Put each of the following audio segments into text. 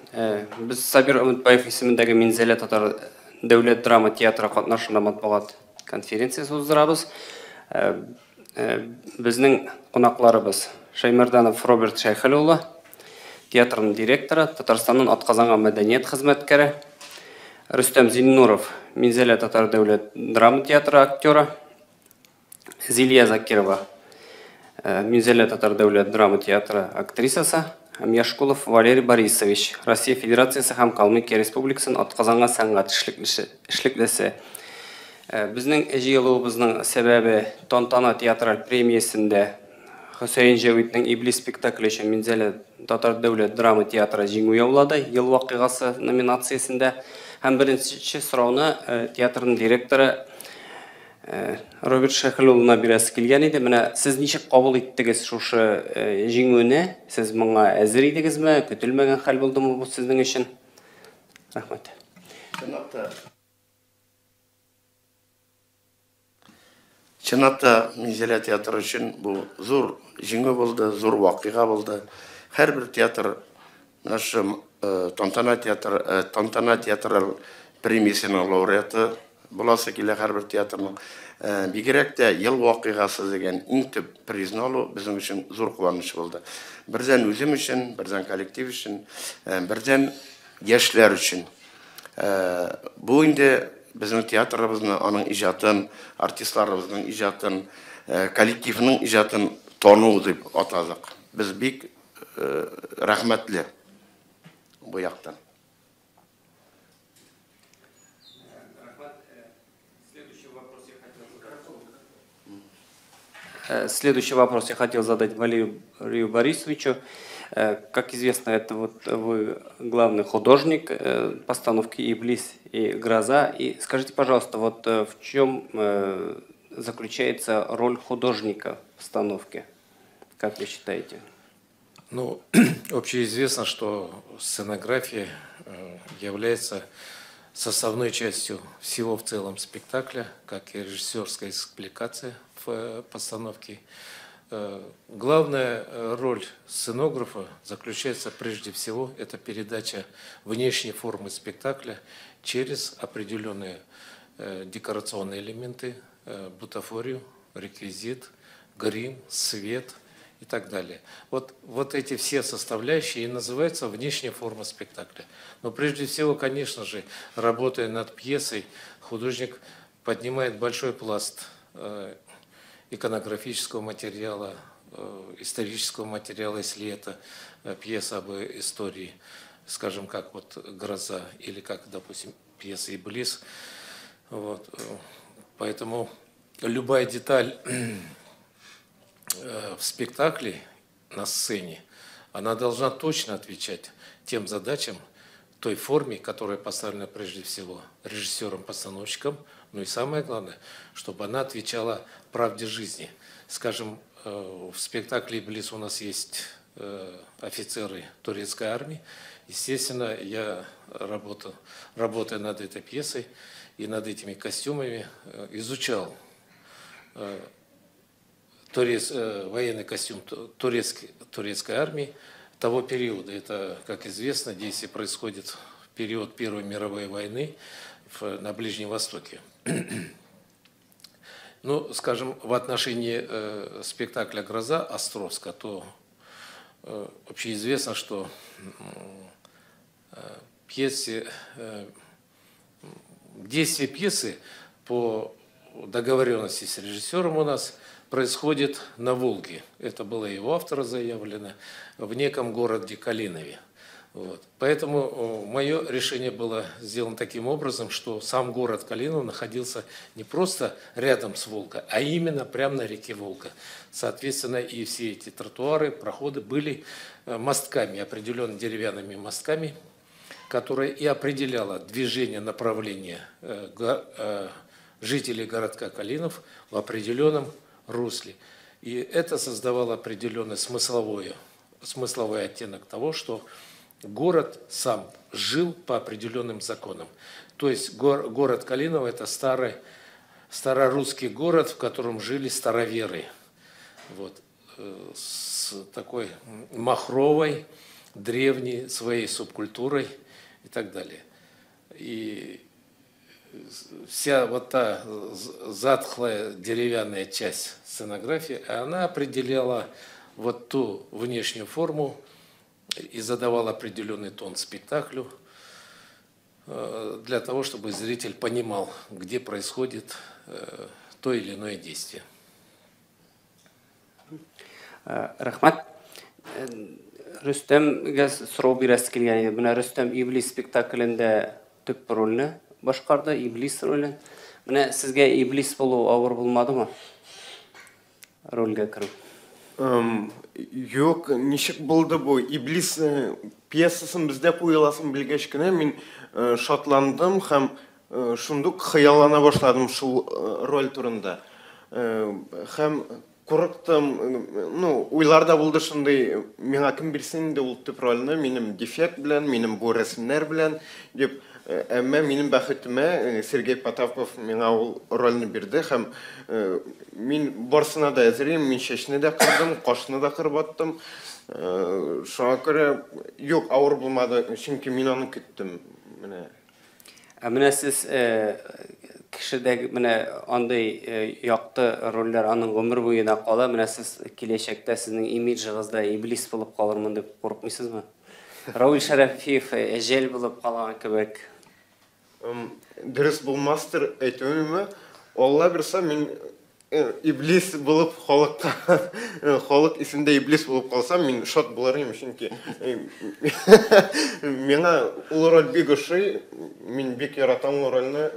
Біз Сабир Үмітбаев есіміндегі Минзеле татар дәулет драма театры қатнашында матбуғат конференциясы уздырабыз. Біздің қонақларыбыз Шаймарданов Роберт Шайхалыұлы, театрның директоры, Татарстанның атқазанған мәдениет қызметкері, Рүстем Зиннуров, Минзеле татар дәулет драма театры актері, Зилия Закирова, Минзеле татар дәулет драма театры актрисасы, Яшкулов Валерий Борисович, Россия Федерациясы һәм Калмыкия Республикасының атқазанған сәнгать эшлеклесе. Безнең җыелуыбызның сәбәбе Тантана театраль премиясендә Хөсәйн Җавитның Иблис спектакле өчен Минзеле татар дәүләт драма театры җиңү яулады ел вакыйгасы номинациясендә. Һәм беренче сорауны театрның директоры Роберт Шайхалыұлына бирәсе килгән иде. Менә сез ничек кабул иттегез шушы җиңүне? Сез моңа әзер идегезме? Көтелмәгән хәл булдымы бу сезнең өчен? Рәхмәт. Чынлапта Минзеле театры өчен бу зур җиңү булды, зур вакыйга булды. Һәрбер театр наш Тантана театраль премиясының лауреаты буласы килә һәрбер театрның. Бигрәк тә ел вакыйгасы дигән иң төп призны алу безнең өчен зур куаныч булды. Бердән үзем өчен, бердән коллектив өчен, бердән яшьләр өчен. Бу инде безнең театрыбызны, аның иҗатын, артистларыбызның иҗатын, коллективның иҗатын тану дип атадык. Без бик рәхмәтле бу яктан. Следующий вопрос я хотел задать Валерию Борисовичу. Как известно, это вот вы главный художник постановки «Иблис» и «Гроза». И скажите, пожалуйста, вот в чем заключается роль художника в постановке? Как вы считаете? Ну, общеизвестно, что сценография является составной частью всего в целом спектакля, как и режиссерская экспликация в постановке. Главная роль сценографа заключается прежде всего это передача внешней формы спектакля через определенные декорационные элементы, бутафорию, реквизит, грим, свет и так далее. Вот эти все составляющие и называются внешняя форма спектакля. Но прежде всего, конечно же, работая над пьесой, художник поднимает большой пласт иконографического материала, исторического материала, если это пьеса об истории, скажем, как вот «Гроза» или как, допустим, пьеса «Иблис». Вот. Поэтому любая деталь в спектакле на сцене, она должна точно отвечать тем задачам, той форме, которая поставлена прежде всего режиссером-постановщиком, ну и самое главное, чтобы она отвечала правде жизни. Скажем, в спектакле «Иблис» у нас есть офицеры турецкой армии. Естественно, я работая над этой пьесой и над этими костюмами, изучал военный костюм турецкой армии того периода. Это, как известно, действие происходит в период Первой мировой войны на Ближнем Востоке. Ну, скажем, в отношении спектакля «Гроза» Островска, то общеизвестно, что действие пьесы по договоренности с режиссером у нас происходит на Волге. Это было его автора заявлено в неком городе Калинове. Вот. Поэтому мое решение было сделано таким образом, что сам город Калинов находился не просто рядом с Волгой, а именно прямо на реке Волга. Соответственно, и все эти тротуары, проходы были мостками, определенными деревянными мостками, которые и определяло движение, направление жителей городка Калинов в определенном русле. И это создавало определенный смысловой оттенок того, что город сам жил по определенным законам. То есть город Калиново – это старорусский город, в котором жили староверы. Вот, с такой махровой древней своей субкультурой и так далее. И вся вот та затхлая деревянная часть сценографии, она определяла вот ту внешнюю форму и задавала определенный тон спектаклю для того, чтобы зритель понимал, где происходит то или иное действие. Рахмат. Рөстәмгә сорау бирәсе килгән иде. Менә Рөстәм Иблис спектаклендә төп рольне башкарды, Иблис ролен. Менә сезгә Иблис булу авыр булмадымы? Рольгә керү. Юк, ничек булды бу? Иблис пьесасын бездә куеласын белгәч кенә мин шатландым һәм шундук хыяллана башладым шул роль турында. Һәм курыктым, уйларда булды шундый, миңа кем бирсен инде ул төп рольне, минем дефект белән, минем бу рәсемнәр белән дип, әмма минем бәхетемә Сергей Потапов миңа ул рольне бирде һәм мин барсына да әзерем, мин чәчне дә кырдым, кашны да кырып аттым. Шуңа күрә юк, авыр булмады, чөнки мин аны көттем. Менә сез кешедәге менә андай якты рольләр аның гомер буена кала, менә сез киләчәктә сезнең имиджыгызда Иблис булып калырмын дип курыкмыйсызмы? Равил Шәрәфиев әҗәл булып калган кебек. Дөрес булмастыр әйтүемме? Алла бирсә мин Иблис булып халык исендә Иблис булып калсам, мин шат буларым, чөнки миңа ул роль бик ошый, мин бик яратам ул рольне.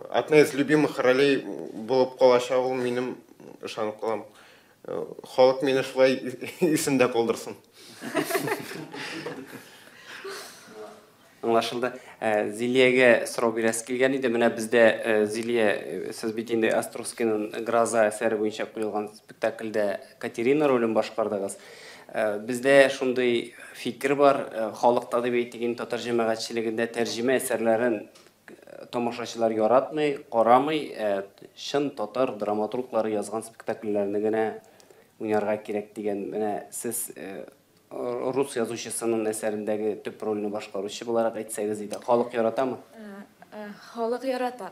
Одна из любимых ролей булып калачак ул минем, ышанып калам. Халык мине шулай исендә калдырсын. Аңлашылды. Зилиягә сорау бирәсе килгән иде. Менә бездә Зилия, сез бит инде Островскийның Гроза әсәре буенча куелган спектакльдә Катерина ролен башкардыгыз. Бездә шундый фикер бар, халыкта дип әйтегән татар җәмәгатьчелегендә тәрҗемә әсәрләрен тамашачылар яратмый, карамый, чын татар драматурглары язган спектакльләрне генә уйнарга кирәк дигән. Менә сез рус язучысының әсәрендәге төп рольне башкаручы буларак әйтсәгез иде, халык яратамы? Халык ярата.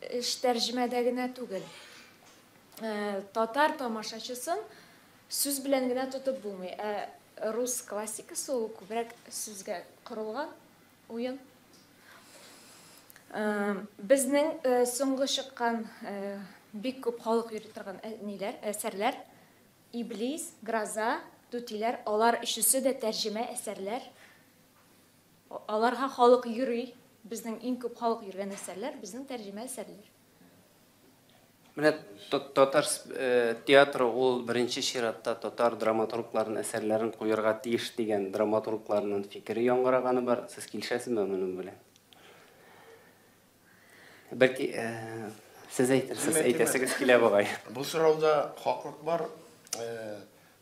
Эш тәрҗемәдә генә түгел. Татар тамашачысын сүз белән генә тотып булмый. Рус классикасы ул күбрәк сүзгә корылган уен. Безнең соңгы чыккан бик күп халык йөри торган әсәрләр Иблис, Гроза, Түтиләр, алар өчесе дә тәрҗемә әсәрләр. Аларга халык йөри, безнең иң күп халык йөргән әсәрләр, безнең тәрҗемә әсәрләр. Менә татар театры ул беренче чиратта татар драматургларының әсәрләрен куярга тиеш дигән драматургларның фикере яңгыраганы бар. Сез килешәсезме моның белән? Бәлки сез әйтәсегез килә бугай. Бу сорауда хаклык бар.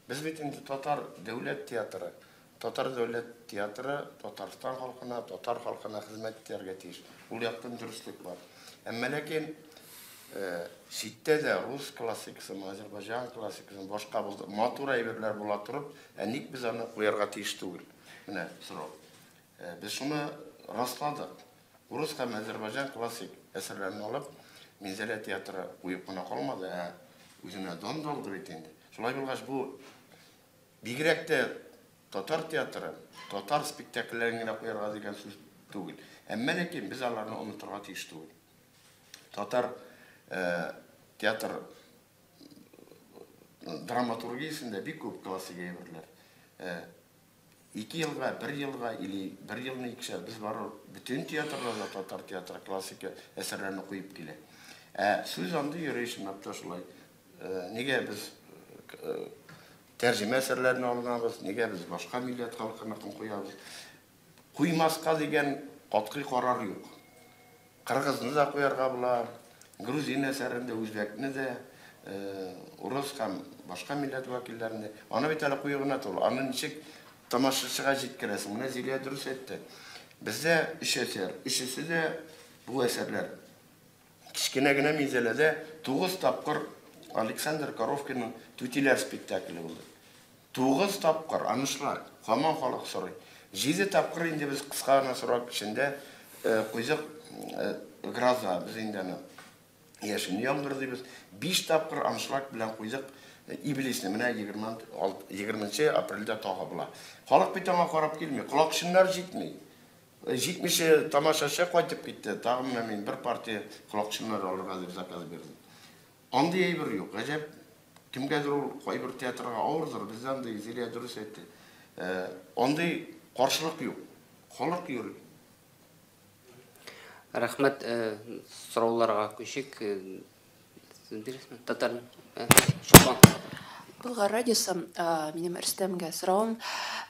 Без бит инде татар дәүләт театры. Татар дәүләт театры Татарстан халкына, татар халкына хезмәт итәргә тиеш. Ул яктан дөрестлек бар. Әмма ләкин читтә дә рус классикасы, Азәрбайҗан классикасы, башка матур әйберләр була торып, ник без аны куярга тиеш түгел? Менә сорау. Без шуны расладык. Рус һәм Азәрбайҗан классик әсәрләрен алып, Минзәлә театры куеп кына калмады, үзенә дан долдырып бит инде. Шулай булгач бу бигрәк тә татар театры, татар спектакльләрен генә куярга дигән сүз түгел. Әмма ләкин без аларны онытырга тиеш түгел. Татар театр драматургиясендә бик күп классик әйберләр. 2 елга, 1 елга или 1 елны икешәр без барыр бүтән театрларда татар театры классика әсәрләрне куеп килә. Сүз анда йөриш мәктә шулай. Нигә без тәрҗемә әсәрләрне алганбыз, нигә без башка милләт халкына куябыз? Куймаска дигән катгый карар юк. Кыргызны да куярга була, грузин әсәрендә үзбәкне дә, урыс һәм башка милләт вәкилләрне. Аны бит әле куюына туры. Аны ничек тамашачыга җиткерәсең? Менә Зилия дөрес әйтте. Бездә 3 әсәр, өчесе дә бу әсәрләр. Кичкенә генә Минзәләдә 9 тапкыр Александр Коровкинның Түтиләр спектакле булды. 9 тапкыр, анышлар. Хаман халық сұрай. 7 тапқыр енді біз қысқа ғана сұрақ ішінде қойзақ граза біз енді ешін яңғыр дейбіз. 5 тапқыр аншлаг білән қойзақ иблисіне міне 20 апрельде тағы бұла. Халық бетаңа қарап келмей, құлақ шынлар жетмей. Жетмеше тамашашы қайтып кетті. Тағы мен бір партия құлақ шынлар алырға деп заказ бердім. Ондай ейбір жоқ. Ғажап, кімгәдір ол қойбір театрға ауырдыр, бізден де Зелия дұрыс етті. Ондай қаршылық жоқ. Халық үйір. Рахмет, сұрауларға көшек. Татар. Булгар радиосы минем Рөстәмгә соравым.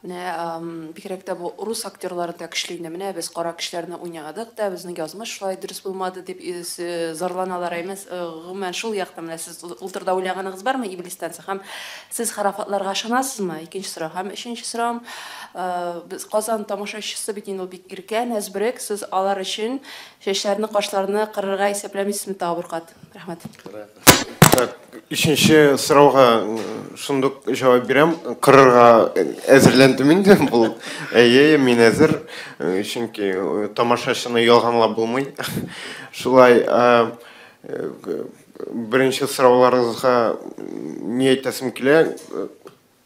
Менә бигрәк тә бу рус актерларын да көчләйне. Менә без кара кешеләрне уйнадык да, безнең язмыш шулай дөрес булмады дип зарланалар әмәс. Гомумән шул якта менә сез ултырда уйлаганыгыз бармы Иблистан һәм сез харафатларга ышанасызмы? Икенче сорау һәм өченче сорау без Казан тамашачысы бит инде ул бик иркән, әзберек, сез алар өчен чәчләрне, кашларны кырырга исәпләмисезме Табуркат? Рәхмәт. Үшінші сұрауға шындық жауап берем. Қырырға әзірлендім енді. Бұл мен әзір. Чөнки тамашашыны ялғанлап болмай. Шулай бірінші сұрауларыңызға не айтасым келе.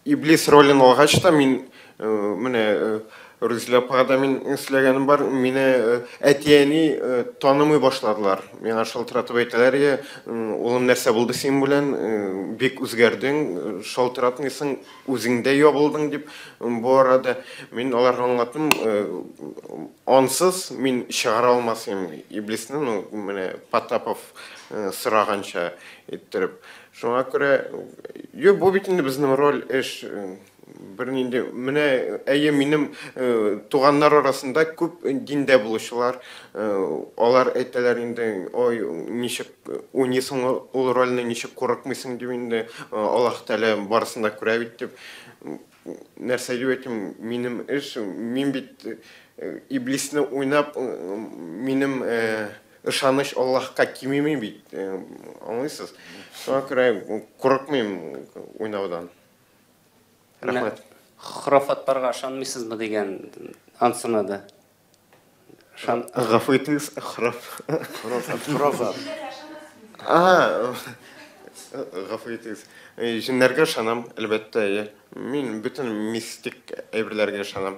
Иблис ролін алғач та мен міне Рүзілі апаға мен сөйлегенім бар, мені әтияни танымай башладылар. Мен шалтыратып айталар, олым нәрсе болды сен білен, бек өзгердің, шалтыратын есің өзіңде ё болдың деп. Бұл арада мен оларға аңлаттым, ансыз мен шығара алмасым Иблисінің, мені Потапов сұрағанша еттіріп. Шоңа көре, бұл бетінде біздің роль әш бірнінде, міне әйе менің туғандар арасында көп динде болушылар, олар әйтелер енді, ой, нешік ойнесің ол рөліне нешік қорықмайсың деп енді Аллах Тәлі барысында көрәбет деп нәрсе деп етім, менің іш, мен бет Иблисіні ойнап, менің ышаныш Аллахқа кемемен бет, аңлайсыз? Соға көрәй, қорықмайым ойнаудан. Рахмет. Храфаттарға ышанмайсызбы деген ансынады. Ғафу етіңіз, храф. Храфат. Ғафу етіңіз. Жіндерге ышанам, әлбәтті. Мен бүтін мистик әйбірлерге ышанам.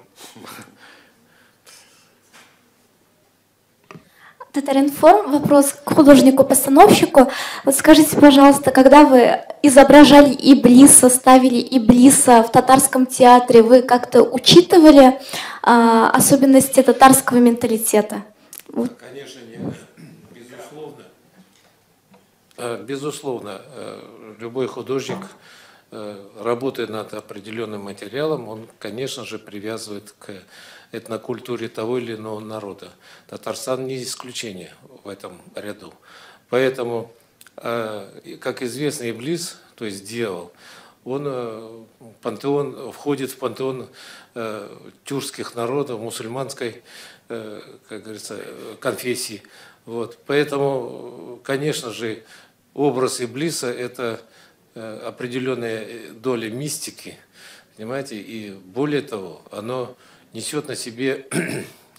Татаринформ, вопрос к художнику-постановщику. Вот скажите, пожалуйста, когда вы изображали Иблиса, ставили Иблиса в татарском театре, вы как-то учитывали особенности татарского менталитета? Конечно, нет. Безусловно, любой художник, работая над определенным материалом, он, конечно же, привязывает к этнокультуре того или иного народа. Татарстан не исключение в этом ряду. Поэтому, как известно, Иблис, то есть дьявол, он входит в пантеон тюркских народов, мусульманской, как говорится, конфессии. Вот. Поэтому, конечно же, образ Иблиса – это определенная доля мистики, понимаете, и более того, оно несет на себе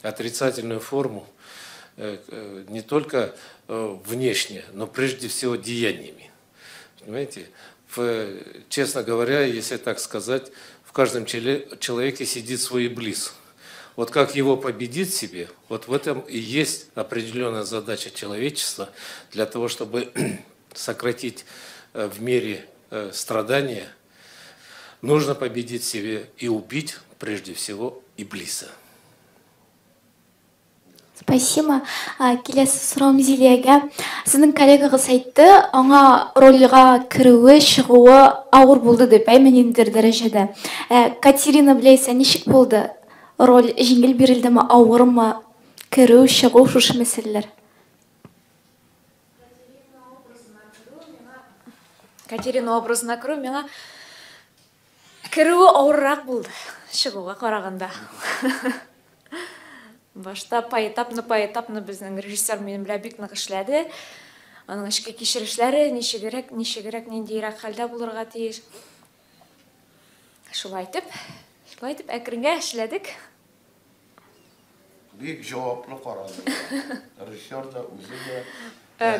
отрицательную форму не только внешне, но прежде всего деяниями. Понимаете? Честно говоря, если так сказать, в каждом человеке сидит свой Иблис. Вот как его победить в себе, вот в этом и есть определенная задача человечества для того, чтобы сократить в мире страдания, нужно победить в себе и убить прежде всего Иблиса. Спасибо. Келесі сұрауым Зелияға. Сіздің коллегаңыз айтты, аңа рольға кіруі, шығуы ауыр болды деп, әйменендер дәрежеде. Катерина білейсі, нешік болды? Роль жеңіл берілді ме, ауыр ма, кіру, шығу, шушы мәселелер? Катерина образына кіру, меңа кіруі ауыррақ болды, шығуға қарағанда. Башта пайтапны біздің режиссер менің білә бик нык эшләде. Аның ішкі кешірешлері неше керек, нендейрәк хәлдә булырга тиеш. Шулай айтып, Шулай итеп әкренге эшләдек. Бик җаваплы карады. Режиссер да, үзе дә.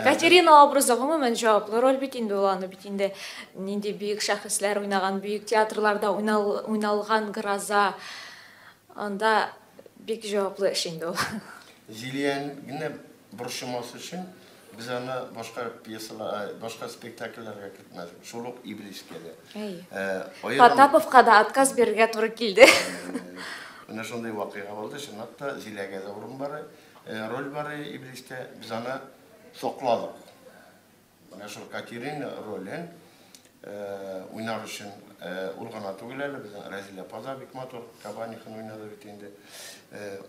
Катерина образы гомумән җаваплы роль бит инде ул аны бит инде нинди бөек шәхесләр уйнаган, бөек театрларда уйналган Гроза. Анда бик җаваплы эш инде ул. Зилиян генә борчымасы өчен без аны башка пьесалар, башка спектакльләргә кертмәдек. Шул ук Иблискә дә. Потаповка да отказ бирергә туры килде. Менә шундый вакыйга булды. Чынлапта Зилиягә дә урын бар, роль бар Иблискә. Без аны сокладык. Менә шул Катерина ролен уйнар өчен ул гына түгел әле, безнең Разилә Паза бик матур Кабанихын уйнады бит инде.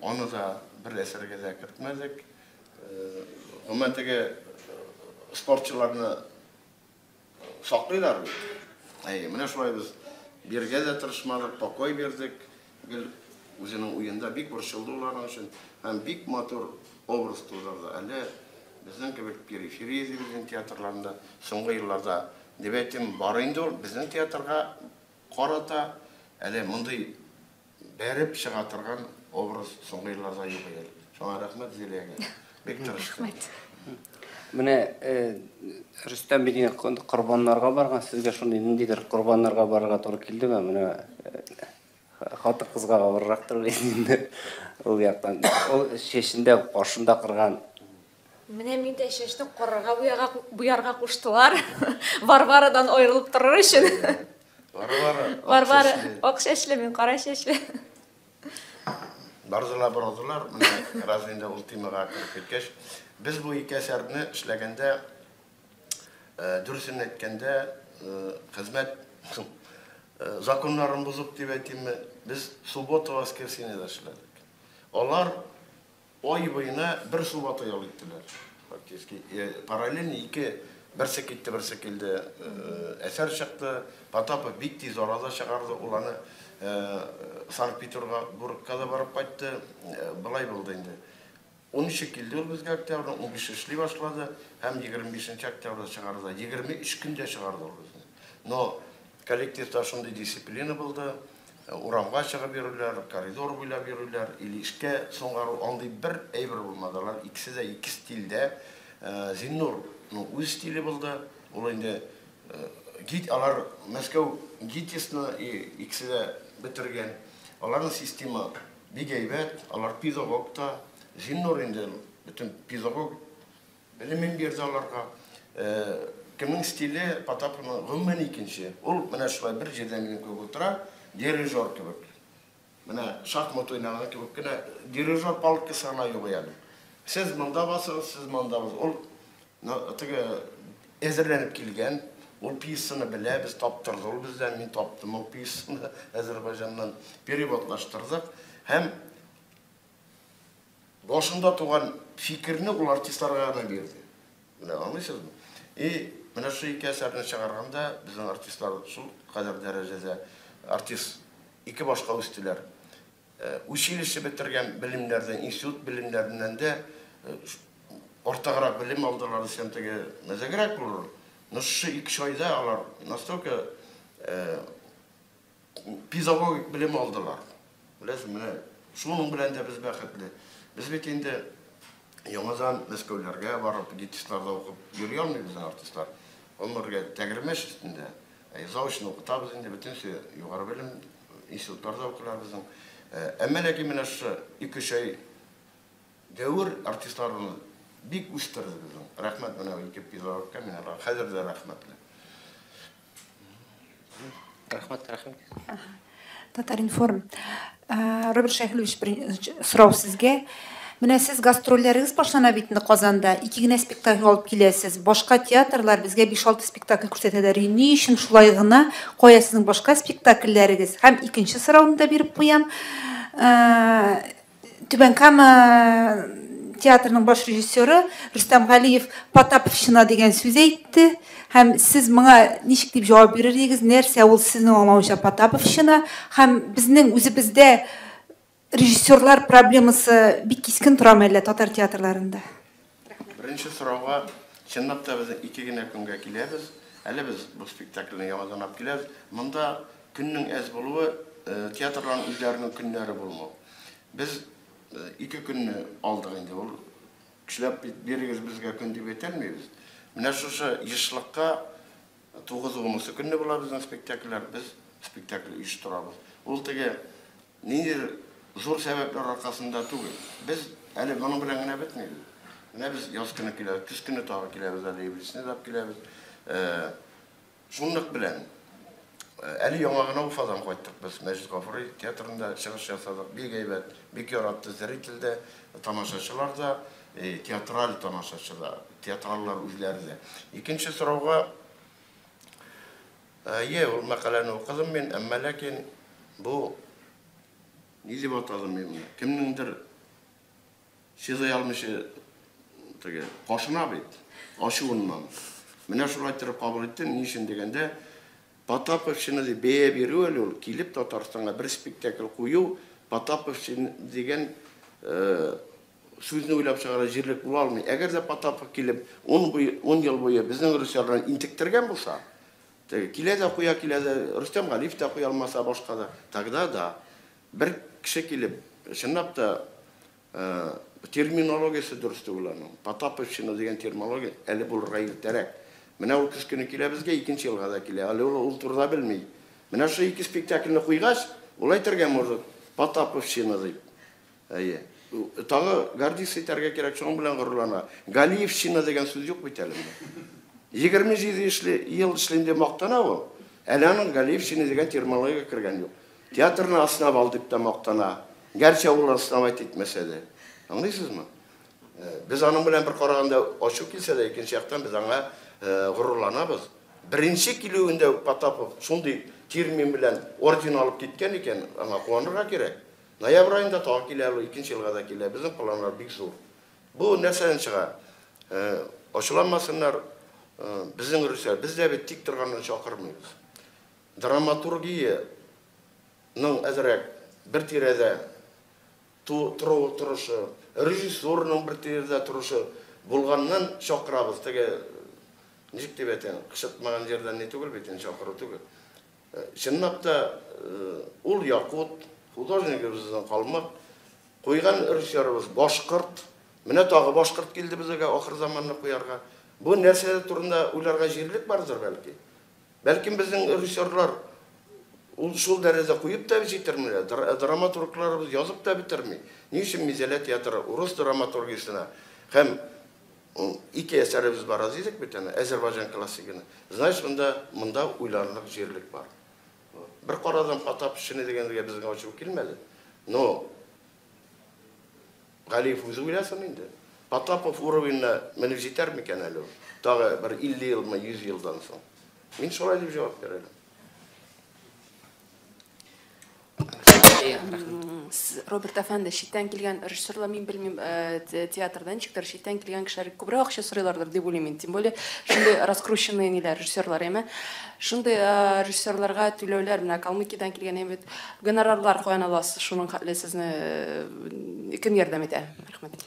Аны да бер әсәргә дә кертмәдек. Гомумән теге спортчыларны саклыйлар бит. Менә шулай без бергә дә тырышмадык, покой бирдек. Гел үзенең уенда бик борчылды уларның өчен. Һәм бик матур образ тудырды. Әле безнең кебек периферия дигән театрларында соңгы елларда дебетим бар инде ул безнең театрга карата әле мондый бәреп чыга торган образ соңгы елларда юк иде. Шуңа рәхмәт Зилиягә. Бик тырышты. Менә Рөстәм бит корбаннарга барган, сезгә шундый ниндидер корбаннарга барырга туры килдеме? Менә хатын кызга авыррактыр инде ул яктан. Ул чәчендә, башында кырган. Менә мин дә чәчне карарга буярга куштылар. Варварадан аерылып торыр өчен. Варвара ак чәчле, мин кара чәчле. Бардылар, менә Разинда ультимага кирип кеткәч, без бу ике әсәрне эшләгәндә, дөресен әйткәндә, хезмәт законнарын бузып дип әйтимме, без суббота воскресеньеда эшләдек. Алар ай буена бер суббота ял иттеләр. Фактически параллельно ике берсе китте, берсе килде. Әсәр чыкты, Потапов бик тиз арада чыгарды, уланы Санкт-Петербургка да барып кайтты. Былай булды инде. 13 килде ул безгә октябрь, 15 эшли башлады, һәм 25 октябрьдә чыгарды. 23 көндә чыгарды ул безне. Но коллективта шундый дисциплина булды. Урамга чыгып йөрүләр, коридор буйлап йөрүләр, или эшкә соңгару андый бер әйбер булмадылар. Икесе дә ике стильдә. Зиннур үз стиле булды. Ул инде алар Мәскәү ГИТИСны икесе дә бетергән. Аларның система бик әйбәт, алар педагог та. Зиннур инде бөтен педагог белемен бирде аларга. Кемнең стиле Потаповның гомумән икенче. Ул менә шулай бер җирдә минем кебек утыра, дирижер кебек. Менә шахмат уйнаган кебек кенә дирижер палкасы гына юк яны. Сез монда басыгыз, сез монда басыгыз. Ул теге әзерләнеп килгән, ул пьесаны белә, без таптырды ул бездән, мин таптым ул пьесаны Азәрбайҗаннан переводлаштырдык. Һәм башында туган фикерне ул артистларга гына бирде. Менә аңлыйсызмы? Менә шу ике әсәрне чыгарганда безнең артистлар шул кадәр дәрәҗәдә артист ике башка үстеләр. Училище бетергән белемнәрдән, институт белемнәреннән дә ортаграк белем алдылар дисәм теге мәзәгрәк булыр. Но шу ике айда алар настолько педагогик белем алдылар. Беләсезме, менә шуның белән дә без бәхетле. Без бит инде яңадан Мәскәүләргә барып, ГИТИСларда укып йөри алмыйбыз артистлар. Онларга тәгәрмәш өстендә. Заочно укытабыз инде бөтенсе югары белем институтларда укыйлар безнең. Әмма ләкин менә шу 2 ай дәвр артистларны бик үстерде безнең. Рәхмәт менә ике педагогка, менә хәзер дә рәхмәтле. Рәхмәт. Татаринформ. Роберт Шәйхелевич, сорау сезгә. Менә сез гастрольләрегез башлана бит инде Казанда. 2 генә спектакль алып киләсез. Башка театрлар безгә 5-6 спектакль күрсәтәләр. Ни өчен шулай гына? Кая сезнең башка спектакльләрегез? Һәм икенче сорауны да биреп куям. Түбәнкама театрның баш режиссеры Рөстәм Галиев Потаповщина дигән сүз әйтте. Һәм сез моңа ничек дип җавап бирергез? Нәрсә ул сезнең аңлавыгызча Потаповщина? Һәм безнең үзебездә режиссерлар проблемасы бик кискен торамы әллә татар театрларында? Беренче сорауга чынлап та без 2 генә көнгә киләбез. Әле без бу спектакльне яңадан алып киләбез. Монда көннең әз булуы театрлардың үзләренең көннәре булмау. Біз 2 көнне алдык инде. Ул кишләп берегез безгә көн дип әйтәлмибез. Менә шушы ешлыкка 9-10 көнне була безнең спектакльләр, без спектакль оештырабыз. Ул теге ниндидер зур сәбәпләр аркасында түгел. Без әле моның белән генә бетмәйбез. Менә без яз көне киләбез, көз көне тагы киләбез, әле иблисне дә киләбез. Шунлык белән әле яңа гына Уфадан кайттык без. Мәҗит Гафури театрында чыгыш ясадык. Бик әйбәт, бик яратты зритель дә, тамашачылар да, театраль тамашачылар, театраллар үзләре дә. Икенче сорауга ул мәкаләне укыдым мин, әмма ләкин бу ни дип атадым мин? Кемнеңдер сиза алмышы теге кашына бит, ачуыннан. Менә шулай итеп кабул иттем, ни өчен дигәндә, Потаповщина дип бәя бирү әле ул килеп Татарстанга бер спектакль кую, Потаповщина дигән сүзне уйлап чыгара җирлек була алмый. Әгәр дә Потапов килеп 10 ел буе безнең режиссерларны интектергән булса, килә дә куя, килә дә Рөстәм Галиев та куя алмаса башка да, тогда да бер кеше килеп, чынлап та терминологиясы дөрес түгел аның. Потаповщина дигән терминология әле булырга иртәрәк. Менә ул көз көне килә безгә, 2нче елга да килә. Әле ул турыда белми. Менә шу 2 спектакльне куйгач, ул әйтергә может Потаповщина дип. Әйе. Тагы гордиться итәргә кирәк, шуның белән горурлана. Галиевщина дигән сүз юк бит әле. 27 ел эшлим дип мактана ул. Әле аның Галиевщина дигән терминология кергән юк. Театрны аснап ал дип тә мактана. Гәрчә ул аснап әйтмәсә дә. Аңлыйсызмы? Без аның белән бер караганда ачу килсә дә, икенче яктан без аңа горурланабыз. Беренче килүендә Потапов шундый термин белән орден алып киткән икән, аңа куанырга кирәк. Ноябрь айында тагы килә, 2нче елга да килә. Безнең планнар бик зур. Бу нәрсәдән чыга? Ачыламасыннар, безнең режиссер, без дә бит тик торганнан чакырмыйбыз. Драматургияның әзрәк бер тирәдә турышы, режиссерның бер тирәдә турышы булганнан чакырабыз. Теге ничек дип әйтәм, кышытмаган җирдән ни түгел бит, чакыру түгел. Чынлап та ул якут, художникыбыздан калмак, куйган режиссерыбыз башкорт. Менә тагы башкорт килде безгә ахыр заманны куярга. Бу нәрсә турында уйларга җирлек бардыр бәлки. Бәлки безнең режиссерлар ул шул дәрәҗәдә куеп та җитермиләр. Драматургларыбыз язып та битерми. Ни өчен Мизелә театры урыс драматургиясенә һәм 2 әсәребез бар дидек бит әнә, Азәрбайҗан классигына. Знаешь, монда уйларлык җирлек бар. Бер карадан Потаповщина дигәнгә безгә ачу килмәде. Но Галиев үзе уйласын инде. Потапов уровеньна менеп җитәр микән әле? Тагы бер 50 елмы, 100 елдан соң. Мин шулай дип җавап бирәм. Роберт Әфәнде, читтән килгән режиссерлар, мин белмим, театрдан чиктер, читтән килгән кешеләр күбрәк акча сорыйлардыр дип уйлыйм. Тем более, шундый раскрученный ниләр режиссерлар әмма. Шундый режиссерларга түләүләр, менә Калмыкидан килгән әмма гонорарлар куян аласыз, шуның хәтле сезне кем ярдәм итә? Рәхмәт.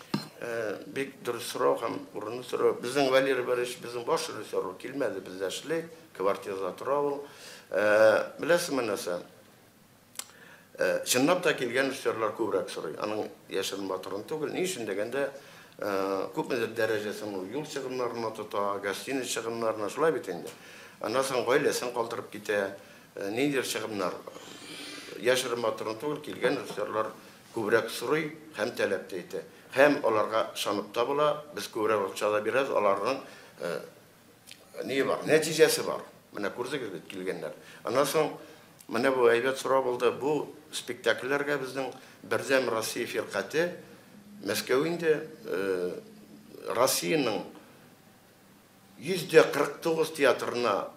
Бик дөрес сорау һәм урынлы сорау. Безнең Валерий Борисович, безнең баш режиссер килмәде, бездә эшли, квартирада тора ул. Беләсезме нәрсә? Чынлап та килгән режиссерлар күбрәк сорый. Аның яшерен батырын түгел. Ни өчен дигәндә, күпмедер дәрәҗәсен ул юл чыгымнарына тота, гостиниц чыгымнарына шулай бит инде. Аннан соң гаиләсен калдырып китә. Ниндидер чыгымнар. Яшерен батырын түгел килгән режиссерлар күбрәк сорый һәм таләп итә. Һәм аларга ышанып та була, без күбрәк акча да бирәбез, аларның ни бар, нәтиҗәсе бар. Менә күрдегез бит килгәннәр. Аннан соң менә бу әйбәт сорау булды. Бу спектакльләргә безнең Бердәм Россия фиркаты Мәскәүдә Россиянең 149 театрына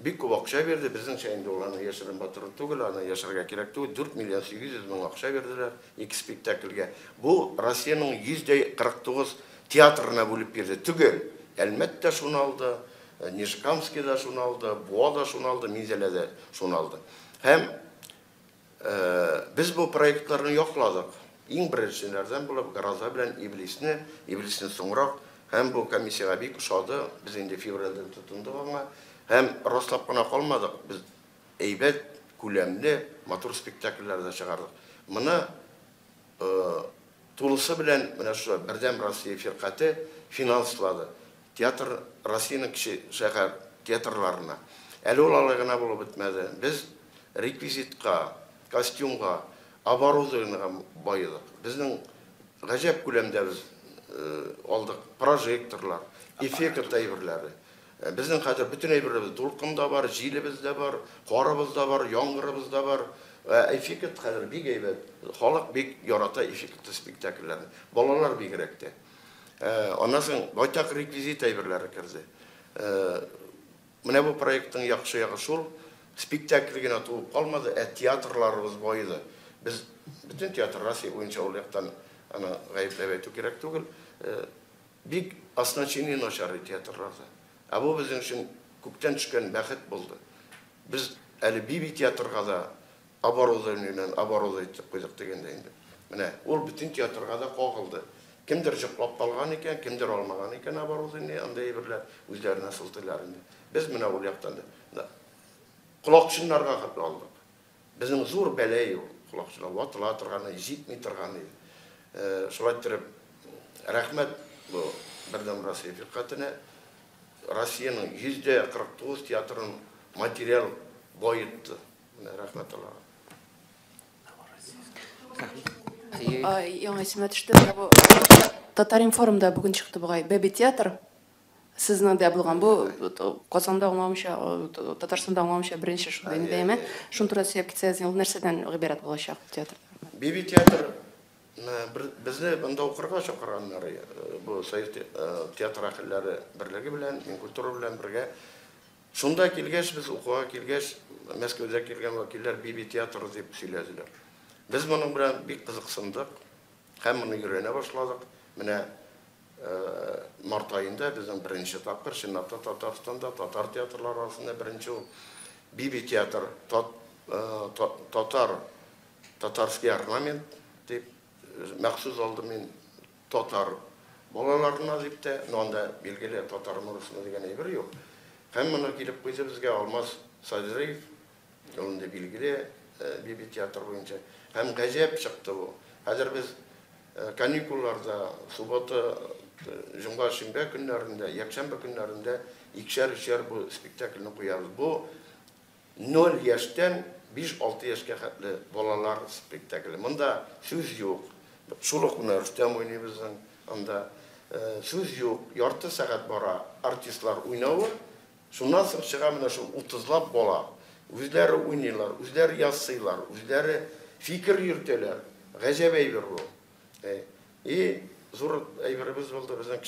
бик күп акча бирде. Безнең шәйендә уларны яшерен батырын түгел, аны яшәргә кирәк түгел. 4 миллион 800 мең акча бирделәр 2 спектакльгә. Бу Россиянең 149 театрына бүлеп бирде түгел. Әлбәттә шуны алды. Нижкамский да шуны алды, Буа да шуны алды, Мизелә дә шуны алды. Һәм без бу проектларны якладык. Иң беренчеләрдән булып Граза белән Иблисне соңрак һәм бу комиссияга бик ошады. Без инде февральдә тотындык аңа. Һәм раслап кына калмадык. Без әйбәт күләмле матур спектакльләрдә чыгардык. Моны тулысы белән менә шу Бердәм Россия фиркаты финанслады. Театр Россиянең кече шәһәр театрларына. Әле ул алай гына булып бетмәде. Без реквизитка, костюмга, оборудованиегә баедык. Безнең гаҗәп күләмдә без алдык прожекторлар, эффект әйберләре. Безнең хәзер бөтен әйберләребез дулкында бар, җилебез дә бар, карыбыз да бар, яңгырыбыз да бар. Эффект хәзер бик әйбәт. Халык бик ярата эффектлы спектакльләрне. Балалар бигрәк тә. Аннан соң байтак реквизит әйберләре керде. Менә бу проекттың яхшы ягы шул, спектакль генә туып калмады, театрларыбыз байды. Без бөтен театр Россия буенча ул яктан аны гаепләп әйтү кирәк түгел. Бик оснащение начар театрларда. Бу безнең өчен күптән төшкән бәхет булды. Без әле биби театрга да оборудованиеннән итеп куйдык дигәндә инде. Менә ул бөтен театрга да кагылды. Кемдер җыклап калган икән, кемдер алмаган икән оборудование, андай әйберләр үзләренә сылтылар инде. Без менә ул яктан да колакчыннарга хат алдык. Безнең зур бәләй ул колакчылар ватыла торганы, җитми торганы. Шулай итеп, рәхмәт бу Бердәм Россия фиркатына. Россиянең 149 театрын материал байытты. Рәхмәт Аллага. Яңа исемә төште. Бу Татаринформда бүген чыкты бугай Бәби театр. Сезнең дә булган бу Казанда аңламыйча, Татарстанда аңламыйча беренче шундай дәйме. Шун турында сөйләп китсәгез, ул нәрсәдән гыйбарәт булачак театр? Бәби театр безне монда укырга чакырганнар. Бу Союз театр әһелләре берлеге белән, культура белән бергә. Шунда килгәч, без укуга килгәч, Мәскәүдә килгән вакиллар Бәби театр дип сөйләделәр. Без моның белән бик кызыксындык, һәм моны өйрәнә башладык. Менә март айында безнең беренче тапкыр Чынлапта Татарстанда татар театрлары арасында беренче Бәби театр татарский орнамент дип махсус алды мен татар балаларына дип тә, анда билгеле татар мурысына дигән әйбер юк. Һәм моны килеп куйды безгә Алмаз Садриев, ул да билгеле Бәби театр буенча. Һәм гаҗәп чыкты бу. Хәзер без каникулларда, суббота, җомга, шимбә көннәрендә, якшәмбе көннәрендә икешәр бу спектакльне куябыз. Бу 0 яшьтән 5-6 яшькә хәтле балалар спектакле. Монда сүз юк. Шулык менә Рөстәм уйныйбыз, анда сүз юк. Ярты сәгать бара артистлар уйнавы. Шуннан соң чыга менә шу 30лап бала. Үзләре уйныйлар, үзләре ясыйлар, үзләре фикер йөртәләр. Гаҗәп әйбер бу. Зур әйберебез булды, безнең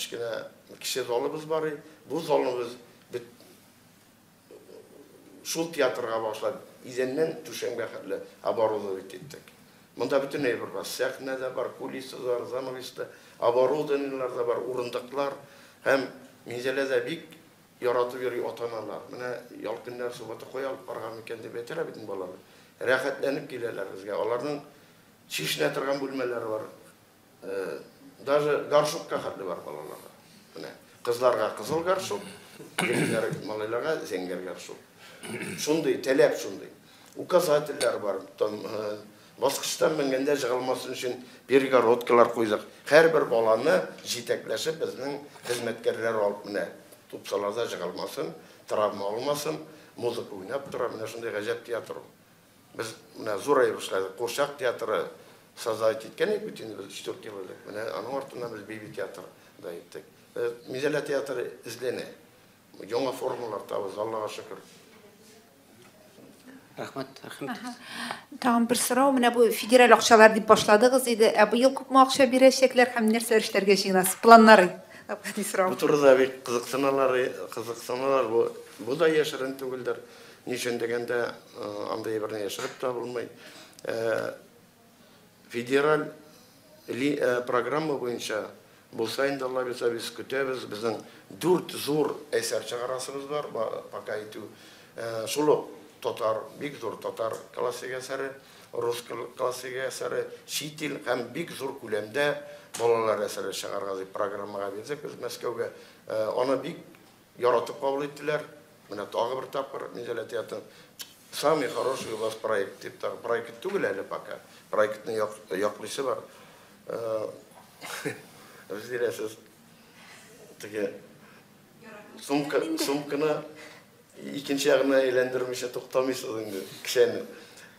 кече залыбыз бар. Бу залыбыз шул театрга башлап, изеннән түшәмгә хәтле оборудовать иттек. Монда бөтен әйбер бар, сәхнә дә бар, кулисы да бар, занавеста, оборудованиелар да бар, урындыклар, һәм Минзәләдә бик яратып йөри ата-аналар. Менә ял көннәр суббота куя алып барган икән дип әйтәләр бит балалар. Рәхәтләнеп киләләр безгә. Аларның чишнә торган бүлмәләре бар. Даже гаршукка хәтле бар балаларга. Менә кызларга кызыл гаршук, егетләр малайларга зәңгәр гаршук. Шундый таләп шундый. Указательләр бар. Баскычтан менгәндә җыгылмасын өчен перегородкалар куйдык. Һәрбер баланы җитәкләшеп безнең хезмәткәрләр алып менә тупсаларда җыгылмасын, травма алмасын, музыка уйнап тора, менә шундый гаҗәп театр. Без менә зур әйбер эшләдек. Курчак театры создать иткән идек бит инде без 4 ел элек. Менә аның артыннан без Бәби театр да иттек. Минзәлә театры эзләнә. Яңа формалар табыз, Аллага шөкер. Рәхмәт. Тагын бер сорау, менә бу федераль акчалар дип башладыгыз иде. Быел күпме акча бирәчәкләр һәм нәрсә эшләргә җыенасыз? Планнары. Бу турыда бик кызыксыналар. Бу да яшерен түгелдер. Ничен дигәндә андай берне яшереп та булмый. Федераль программа буенча булса инде Алла бирсә без көтәбез. Безнең 4 зур әсәр чыгарасыбыз бар, пока итү. Шулы татар, бик зур татар классик әсәре, рус классик әсәре, чит ил һәм бик зур күләмдә балалар әсәре чыгарга дип программага бирдек без Мәскәүгә. Аны бик яратып кабул иттеләр. Менә тагы бер тапкыр Минзәлә театры самый хороший у вас проект. Проект түгел әле пока. Проектның яклысы бар. Өз диләсез. Теге сумканы икенче ягына әйләндермичә туктамыйсыз инде. Кешәне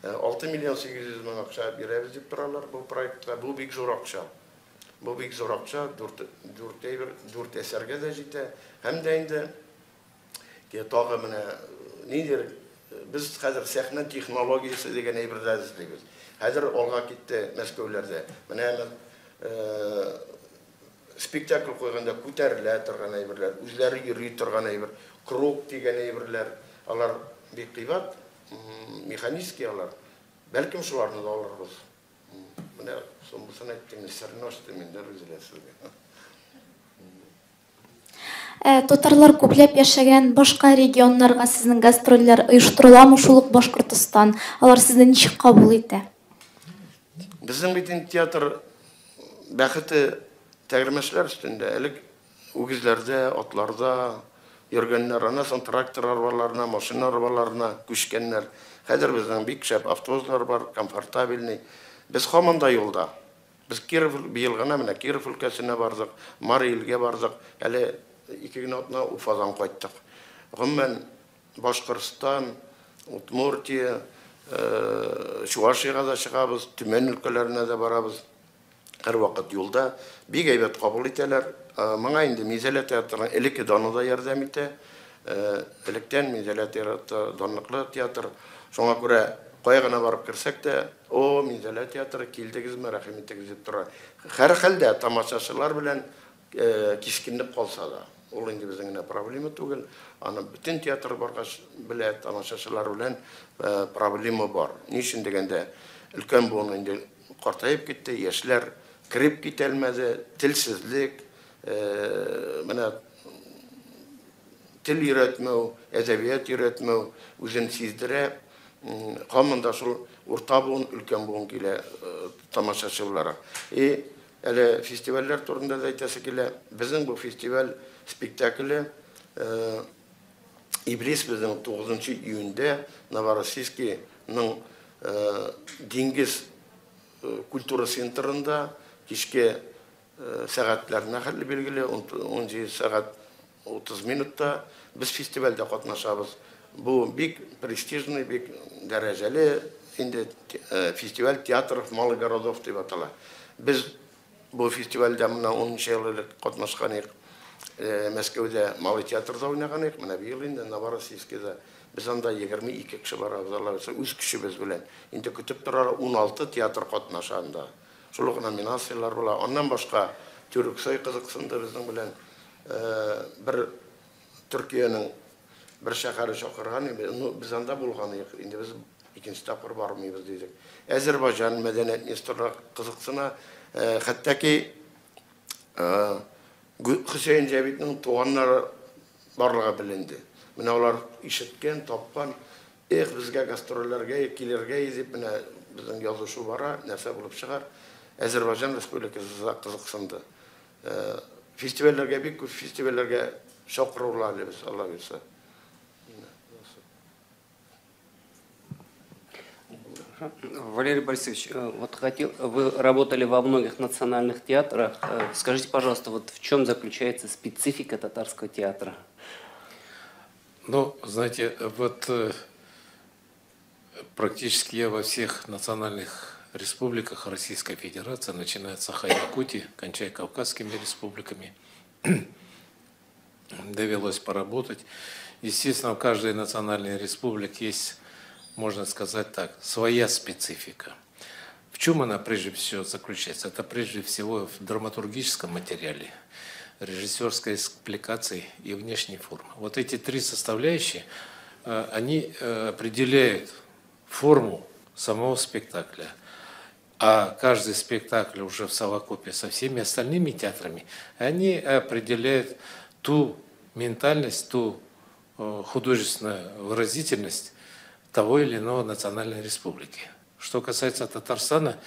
6 миллион 800 мең акча бирәбез дип торалар бу проектка. Бу бик зур акча. Бу бик зур акча, 4 әсәргә дә җитә. Һәм дә инде тагы менә нидер без хәзер сәхнә технологиясе дигән әйбердә эзлибез. Хәзер алга китте Мәскәүләрдә. Менә спектакль куйганда күтәрелә торган әйберләр, үзләре йөри торган әйбер, круг дигән әйберләр, алар бик кыйбат, механический алар. Бәлкем шуларны да алырбыз. Менә соңгысын әйттем, сәрнашты миндә үзләсезгә. Татарлар күпләп яшәгән башка регионнарга сезнең гастрольләр оештырыламы шул ук Башкортстан? Алар сезне ничек кабул итә? Безнең бит театр бәхете тәгәрмәчләр өстендә. Элек үгезләрдә, атларда йөргәннәр, аннан соң трактор арбаларына, машина арбаларына күчкәннәр. Хәзер безнең бик шәп автобуслар бар, комфортабельный. Без һаман да юлда. Без Киров быел гына менә Киров өлкәсенә бардык, Марилгә бардык. Әле 2 генә атна Уфадан кайттык. Гомумән Башкортстан, Удмуртия, Чувашиягә да чыгабыз, Төмән өлкәләренә дә барабыз. Һәр вакыт юлда бик әйбәт кабул итәләр. Моңа инде Мизәлә театры элекке дануда ярдәм итә. Электән Мизәлә театры данлыклы театр. Шуңа күрә кая гына барып керсәк тә, о, Мизәлә театры килдегезме, рәхим итегез дип тора. Һәр хәлдә тамашачылар белән кискенлек калса да, ул инде безнең генә проблема түгел. Аны бүтән театр баргач белә, тамашачылар белән проблема бар. Ни өчен дигәндә, өлкән буын инде картайып китте, яшьләр кирип китәлмәде, телсезлек, менә тел өйрәтмәү, әдәбият өйрәтмәү үзен сиздерә. Һаман да шул урта буын, өлкән буын килә тамашачылар. Әле фестивальләр турында да әйтәсе килә. Безнең бу фестиваль спектакле Иблис безнең 9 июньдә Новороссийскийның диңгез культура центрында кичке сәгатьләренә хәлле билгеле 17 сәгать 30 минутта без фестивальдә катнашабыз. Бу бик престижный, бик дәрәҗәле инде фестиваль театров малых городов дип атала. Без бу фестивальдә менә 10 ел элек катнашкан идек. Мәскәүдә малый театрда уйнаган идек, менә быел инде Новороссийскийдә без анда 22 кеше барабыз, Алла белсә, үз кешебез белән. Инде көтеп торар 16 театр катнаша анда. Шул ук номинациялар була. Аннан башка Түрксой кызыксынды безнең белән. Бер Төркиянең бер шәһәре чакырган, без анда булган идек. Инде без икенче тапкыр бармыйбыз дидек. Азәрбайҗан мәдәният министрлыгы кызыксына, хәтта Хөсәйн Җәбитнең туганнары барлыгы беленде. Менә алар ишеткән, тапкан, безгә гастрольләргә килергә дип менә безнең язышу бара, нәрсә булып чыгар. Азәрбайҗан республикасы кызыксынды. Фестивальләргә бик күп фестивальләргә чакырулар без, Алла белсә. Валерий Борисович, вы работали во многих национальных театрах. Скажите, пожалуйста, вот в чем заключается специфика татарского театра? Ну, знаете, вот практически я во всех национальных республиках Российской Федерации, начиная с Саха-Якутии, кончая Кавказскими республиками, довелось поработать. Естественно, в каждой национальной республике есть, можно сказать так, своя специфика. В чем она прежде всего заключается? Это прежде всего в драматургическом материале, режиссерской экспликации и внешней формы. Вот эти три составляющие, они определяют форму самого спектакля. А каждый спектакль уже в совокупе со всеми остальными театрами, они определяют ту ментальность, ту художественную выразительность того или иного национальной республики. Что касается Татарстана,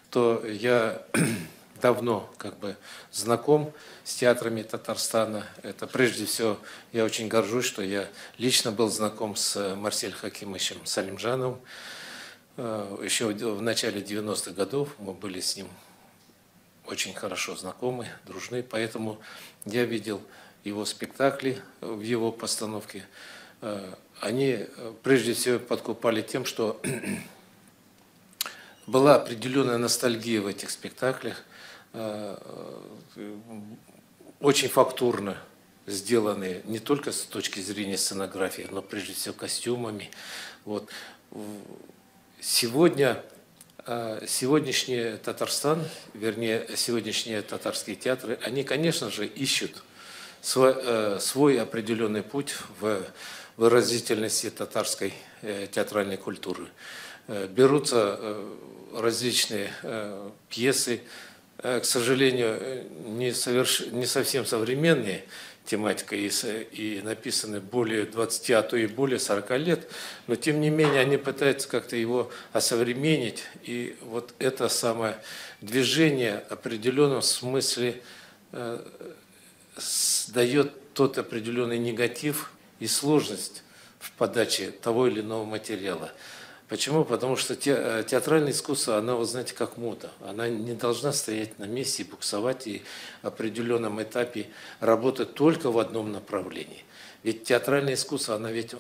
то я давно как бы знаком с театрами Татарстана. Это прежде всего, я очень горжусь, что я лично был знаком с Марсель Хакимовичем Салимжановым. Еще в начале 90-х годов мы были с ним очень хорошо знакомы, дружны, поэтому я видел его спектакли в его постановке. Они прежде всего подкупали тем, что была определенная ностальгия в этих спектаклях, очень фактурно сделанные не только с точки зрения сценографии, но прежде всего костюмами. Вот. Сегодняшний Татарстан, вернее, сегодняшние татарские театры, они, конечно же, ищут свой определенный путь в выразительности татарской театральной культуры. Берутся различные пьесы, к сожалению, не совсем современные, тематика и написаны более 20, а то и более 40 лет, но тем не менее они пытаются как-то его осовременить, и вот это самое движение в определенном смысле дает тот определенный негатив и сложность в подаче того или иного материала. Почему? Потому что театральное искусство, оно, вы знаете, как мода. Она не должна стоять на месте и буксовать, и в определенном этапе работать только в одном направлении. Ведь театральное искусство, оно ведь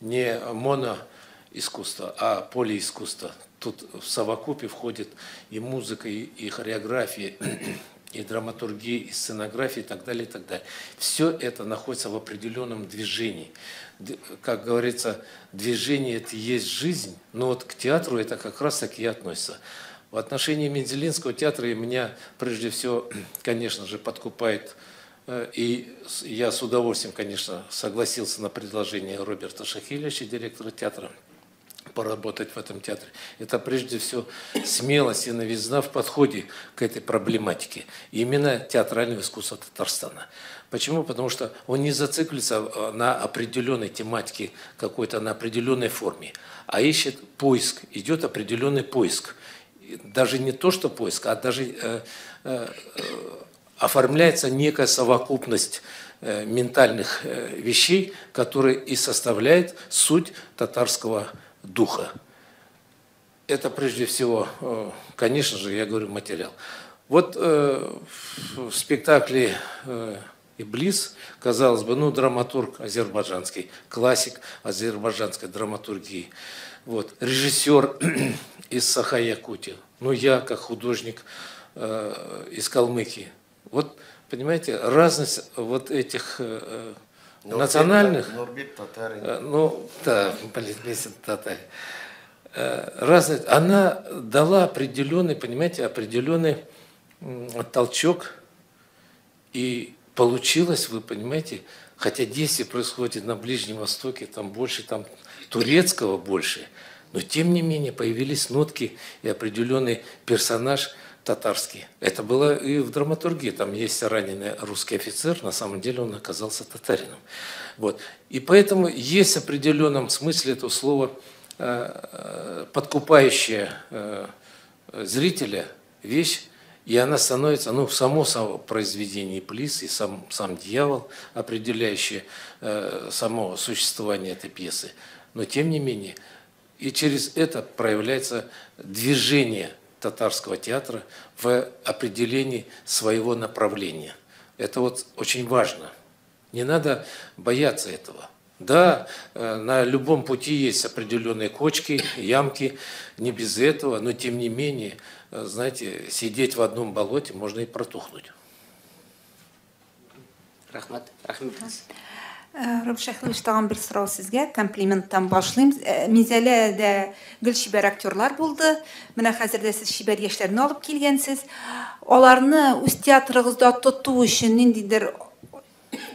не моноискусство, а полиискусство. Тут в совокупе входит и музыка, и хореография, и драматургия, и сценография, и так далее, и так далее. Все это находится в определенном движении. Как говорится, движение – это и есть жизнь, но вот к театру это как раз таки и относится. В отношении Мензелинского театра и меня, прежде всего, конечно же, подкупает, и я с удовольствием, конечно, согласился на предложение Роберта Шахилевича, директора театра, поработать в этом театре. Это прежде всего смелость и новизна в подходе к этой проблематике. Именно театрального искусства Татарстана. Почему? Потому что он не зациклится на определенной тематике, какой-то на определенной форме, а ищет поиск, идет определенный поиск. Даже не то, что поиск, а даже оформляется некая совокупность ментальных вещей, которые и составляют суть татарского духа. Это прежде всего, конечно же, я говорю, материал. Вот в спектакле «Иблис», казалось бы, ну, драматург азербайджанский, классик азербайджанской драматургии. Вот. Режиссер из Саха-Якутии. Ну, я, как художник из Калмыкии. Вот, понимаете, разность вот этих национальных... Нурбек татарин. Ну, да, полицмейстер татарин. Разность, она дала определенный, понимаете, определенный толчок, и получилось, вы понимаете, хотя действие происходит на Ближнем Востоке, там больше, там турецкого больше, но тем не менее появились нотки и определенный персонаж татарский. Это было и в драматургии, там есть раненый русский офицер, на самом деле он оказался татарином. Вот. И поэтому есть в определенном смысле это слово подкупающая зрителя вещь, и она становится, ну, само произведение Иблис и сам дьявол, определяющий само существование этой пьесы. Но тем не менее, и через это проявляется движение татарского театра в определении своего направления. Это вот очень важно. Не надо бояться этого. Да, на любом пути есть определенные кочки, ямки, не без этого, но тем не менее, знаете, сидеть в одном болоте можно и протухнуть. Рахмат. Рахмат. Раб Шахилович, тагын бер сорау сезгә, комплименттан башлыйм. Мизәләдә гел шибәр актерлар булды. Менә хәзер дә сез шибәр яшьләрне алып килгәнсез. Аларны үз театрыгызда тоту өчен ниндидер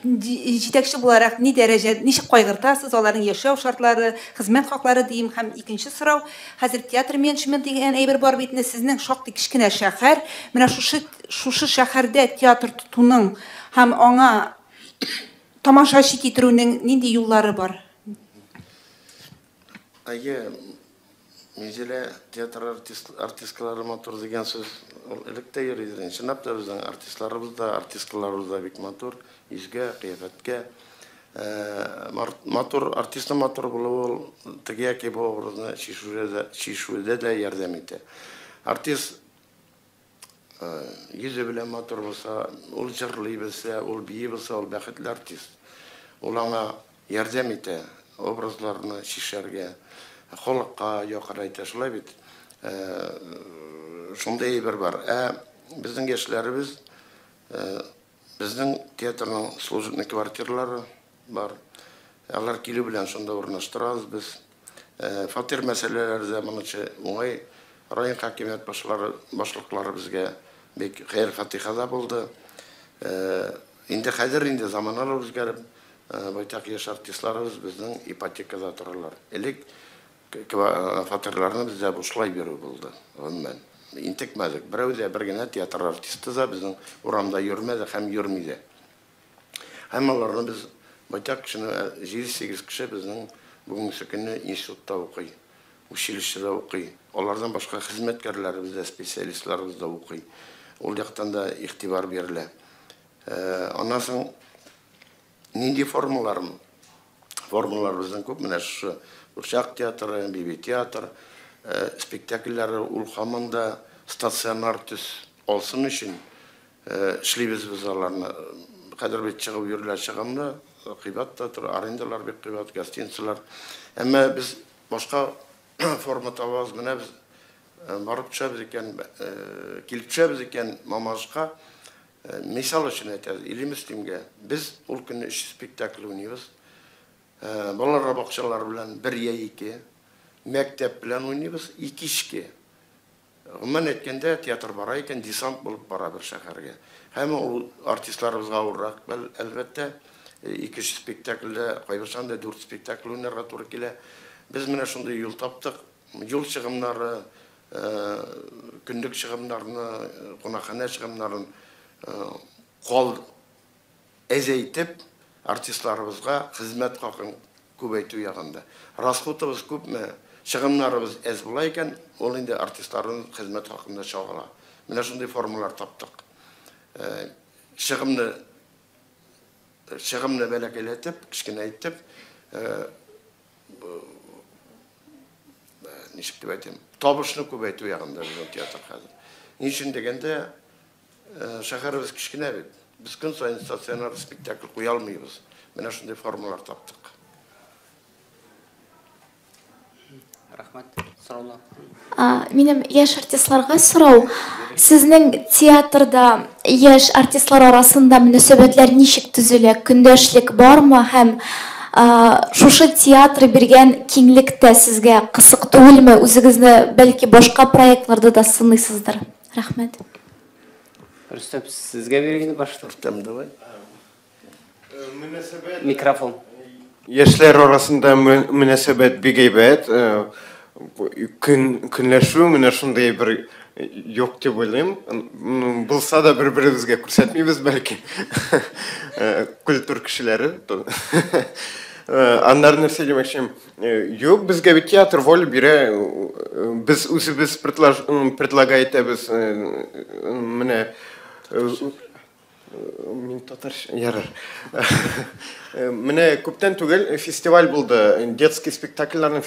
җитәкче буларак ни дәрәҗә, ничек кайгыртасыз аларның яшәү шартлары, хезмәт хаклары дим, һәм икенче сорау, хәзер театр менеджмент дигән әйбер бар бит, сезнең шактый кичкенә шәһәр, менә шушы шәһәрдә театр тотуның һәм аңа тамашачы китерүнең нинди юллары бар? Әйе, Мизеле театр артисткалары матур деген сөз электе йөридер. Чынлап та безнең артистларыбыз да, артисткаларыбыз да бик матур, изге, кыяфәткә. Матур, артистның матур булуы ул теге яки бу образны чишүдә дә ярдәм итә. Артист йөзе белән матур булса, ул җырлый белсә, ул бии белсә, ул бәхетле артист. Ул аңа ярдәм итә образларны чишәргә. Холыкка якынайта шулай бит. Шундай бер бар. Безнең яшьләребез, безнең театрның служебный квартиралары бар. Алар килү белән шунда урнаштырабыз без. Фатир мәсьәләләре заманча уңай район хакимият башлыклары безгә бик хәйр фатихада булды. Инде хәзер инде заманнар үзгәреп, байтак яшь артистларыбыз безнең ипотекада торалар. Элек фатирларны бездә бушлай бирү булды. Гомумән интекмәдек. Берәү дә бер генә театр артисты да безнең урамда йөрмәде һәм йөрми дә. Һәм аларны без байтак кешене 7-8 кеше безнең бүгенге көнне институтта укый, училищеда укый. Алардан башка хезмәткәрләребез дә, специалистларыбыз да укый. Ул яктан да игътибар бирелә. Аннан соң нинди формалар безнең күп. Менә шу Урчак театры, Биби театр, спектакльләре ул һаманда стационар төс алсын өчен эшлибез без аларны. Хәзер бит чыгып йөрүләр чыгымны, кыйбат та тор, арендалар бик кыйбат, гостиницалар. Әмма без башка форма табабыз, менә без барып төшәбез икән, килеп төшәбез икән Мамашка. Мисал өчен әйтәбез, Илемес тимгә без ул көнне 3 спектакль уйныйбыз. Балалар бакчалары белән 1-2, мәктәп белән уйныйбыз 2-2. Гомумән әйткәндә театр бара икән, десант булып бара бер шәһәргә. Һәм ул артистларыбызга авыррак, әлбәттә 2 спектакльдә, кайберсен дә 4 спектакль уйнарга туры килә. Без менә шундый юл таптык. Юл чыгымнары, көндек чыгымнарны, кунакханә чыгымнарын кол әзәйтеп артистларыбызга хезмәт хакын күбәйтү ягында. Расходыбыз күпме, чыгымнарыбыз әз була икән, ул инде артистларның хезмәт хакында чагыла. Менә шундый формалар таптык. Чыгымны бәләкәйләтеп, кичкенәйтеп, ничек дип әйтим, табышны күбәйтү ягында безнең театр хәзер. Ни өчен дигәндә, шәһәребез кичкенә бит. Biz kün sayın stasionar spektakl куя алмыйбыз. Менә шундый формалар таптык. Рахмат. Сораулар. Минем яшь артистларга сорау. Сезнең театрда яшь артистлар арасында мөнәсәбәтләр ничек төзелә? Көндәшлек бармы һәм шушы театр биргән киңлектә сезгә кысык түгелме? Үзегезне бәлки башка проектларда да сыныйсыздыр. Рахмат. Рөстәм, сезгә биргән башлар. Рөстәм, давай. Микрофон. Яшьләр арасында мөнәсәбәт бик әйбәт. Көнләшү менә шундай бер юк дип уйлыйм. Булса да бер-беребезгә күрсәтмибез бәлки. Культур кешеләре. Аннар нәрсә демәкчем? Юк, безгә бит театр воля бирә. Без үзебез предлагает без менә мин татарча ярар. Менә күптән түгел фестиваль булды. Детский спектакльләрнең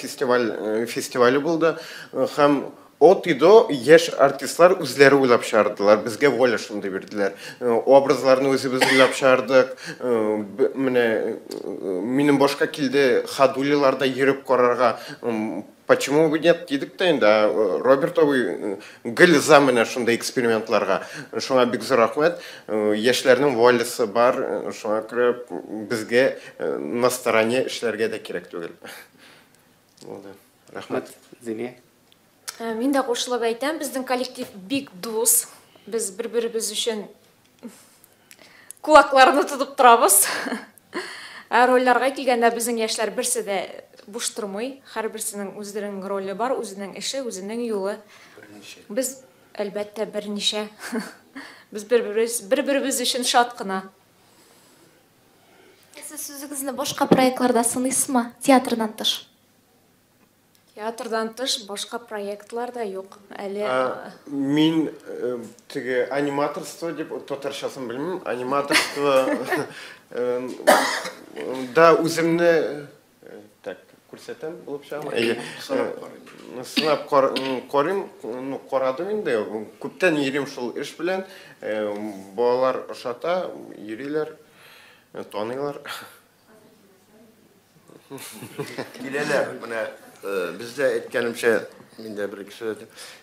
фестивале булды. Һәм от и до яшь артистлар үзләре уйлап чыгардылар. Безгә воля шундый бирделәр. Образларны үзебез уйлап чыгардык. Менә минем башка килде ходулиларда йөреп карарга. Почему бы нет дидек та инде Робертовый гел за менә шундай экспериментларга. Шуңа бик зур рәхмәт. Яшьләрнең воласы бар. Шуңа күрә безгә на стороне эшләргә дә кирәк түгел. Рәхмәт. Зилия. Мин дә кушылып әйтәм, безнең коллектив бик дус. Без бер-беребез өчен кулакларны тотып торабыз. Рольләргә килгәндә безнең яшьләр берсе дә буш тормый. Һәрберсенең үзләренең роле бар, үзенең эше, үзенең юлы. Без әлбәттә берничә. Без бер-беребез өчен шат кына. Сез үзегезне башка проектларда сыныйсызмы? Театрдан тыш. Театрдан тыш башка проектлар да юк. Әле Мин теге аниматорство деп татарчасын белмим. Аниматорство да үземне так күрсәтәм булып чыгам. Сынап карыйм, карадым инде. Күптән йөрим шул эш белән. Балалар ошата, йөриләр, таныйлар. Киләләр, менә бездә әйткәнемчә, миндә бер кеше